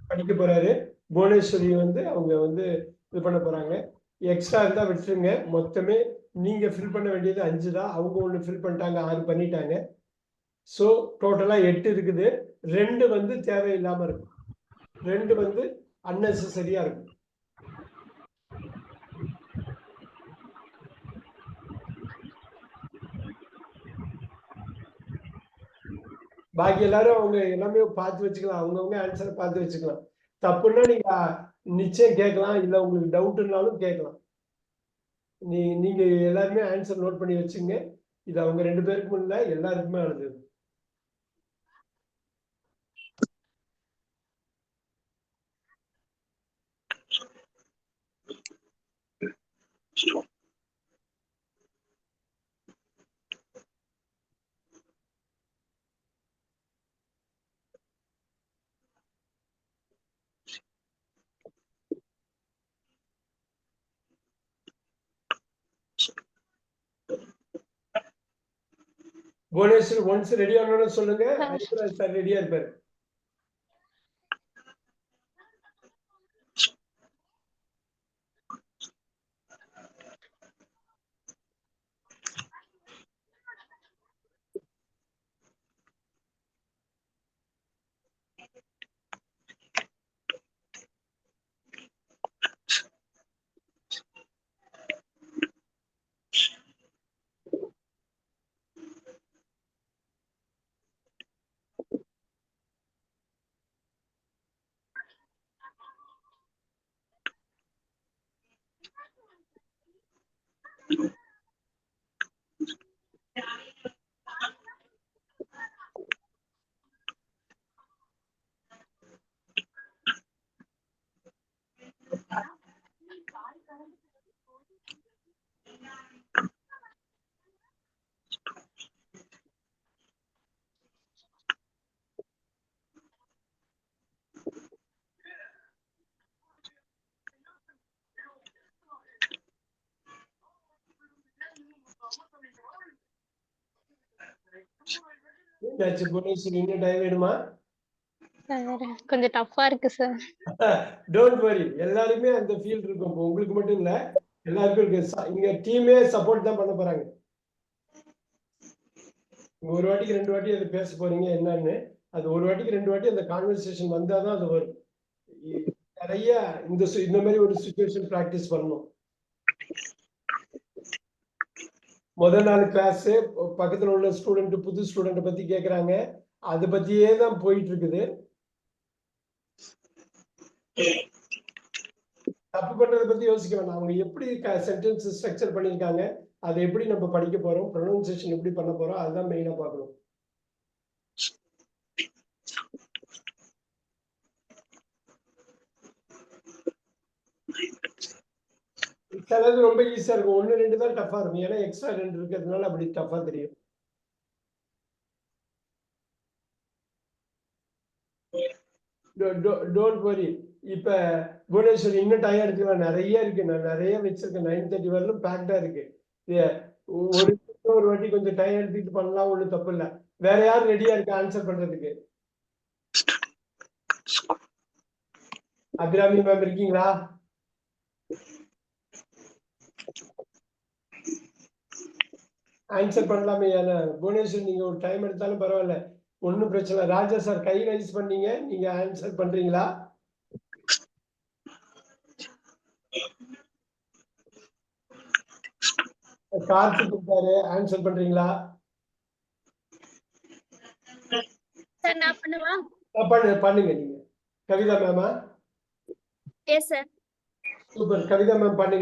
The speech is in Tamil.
படிக்க போறாரு. புவனேஸ்வரி வந்து அவங்க வந்து இது பண்ண போறாங்க. எக்ஸ்ட்ரா இருந்தா விட்டுருங்க. மொத்தமே நீங்க ஃபில் பண்ண வேண்டியது 5 தான். அவங்க 1 ஃபில் பண்ணிட்டாங்க, 6 பண்ணிட்டாங்க. ஸோ டோட்டலா 8 இருக்குது. 2 வந்து தேவையில்லாம இருக்கும். 2 வந்து அன்னெசரியா இருக்கும். பாக்கி எல்லாரும் அவங்க எல்லாமே பார்த்து வச்சுக்கலாம். அவங்கவுங்க ஆன்சரை பார்த்து வச்சுக்கலாம். தப்புன்னா நீங்க நிச்சயம் கேட்கலாம். இல்ல உங்களுக்கு டவுட்னாலும் கேட்கலாம். நீங்க எல்லாருமே ஆன்சர் நோட் பண்ணி வச்சுங்க. இது அவங்க 2 பேருக்கும் இல்ல, எல்லாருக்குமே ஆனது. புவனேஸ்வர் ஒன்ஸ் ரெடி ஆனோன்னு சொல்லுங்க. சார் ரெடியா இருப்பாரு. புவனேஸ்வர் இன்னும் டைம் வேணுமா? கொஞ்சம் டஃப்பா இருக்கு சார். டோன்ட் வரி, எல்லாருமே அந்த ஃபீல் இருக்கும். உங்களுக்கு மட்டும் இல்ல, எல்லாருக்கும் இருக்கு. இங்க டீமே சப்போர்ட் தான் பண்ண போறாங்க. ஒரு வாட்டிக்கு 2 வாட்டி அது பேச போறீங்க என்னன்னு. அது ஒரு வாட்டிக்கு 2 வாட்டி அந்த கான்வர்சேஷன் வந்தாதான் அது வரும். நிறைய இந்த மாதிரி ஒரு சிச்சுவேஷன் பிராக்டிஸ் பண்ணணும். முதல் நாள் கிளாஸ் பக்கத்துல உள்ள ஸ்டூடெண்ட் புது ஸ்டூடெண்ட் பத்தி கேக்குறாங்க. அதை பத்தியே தான் போயிட்டு இருக்குது. தப்பு பண்றதை பத்தி யோசிக்க வேண்டாம். அவங்க எப்படி சென்டென்ஸ் ஸ்ட்ரக்சர் பண்ணியிருக்காங்க, அதை எப்படி நம்ம படிக்க போறோம், ப்ரொனன்சியேஷன் எப்படி பண்ண போறோம், அதுதான் மெயினா பார்க்கணும். சிலது ரொம்ப ஈஸியா இருக்கும். 1, 2 தான் டஃபா இருக்கும். ஏன்னா எக்ஸ்ட்ரா 2 இருக்கிறதுனால அப்படி டஃபா தெரியும். Don't worry. இப்ப புவனேஸ்வரி இன்னும் டைம் எடுத்துக்கலாம். நிறைய இருக்கு. நான் நிறைய வச்சிருக்கேன். 9:30 வரலும் பேக்டா இருக்கு. ஒரு வாட்டி கொஞ்சம் டைம் எடுத்துட்டு பண்ணலாம், ஒண்ணும் தப்பு இல்ல. வேற யாரும் ரெடியா இருக்கு ஆன்சர் பண்றதுக்கு? அபிராமி மேம் இருக்கீங்களா? ஆன்சர் பண்ணலாமே. புவனேஸ்வர் நீங்க ஒரு டைம் எடுத்தாலும் பரவாயில்ல, ஒன்னும் பிரச்சனை. ராஜா சார் கை ரைஸ் பண்ணீங்க, நீங்க ஆன்சர் பண்றீங்களா? கார்த்திக் இருக்காரு, ஆன்சர் பண்றீங்களா? பண்ணுங்க நீங்க. கவிதா மேமா? Yes sir. Super. Kavitha ma'am பண்ணுங்க.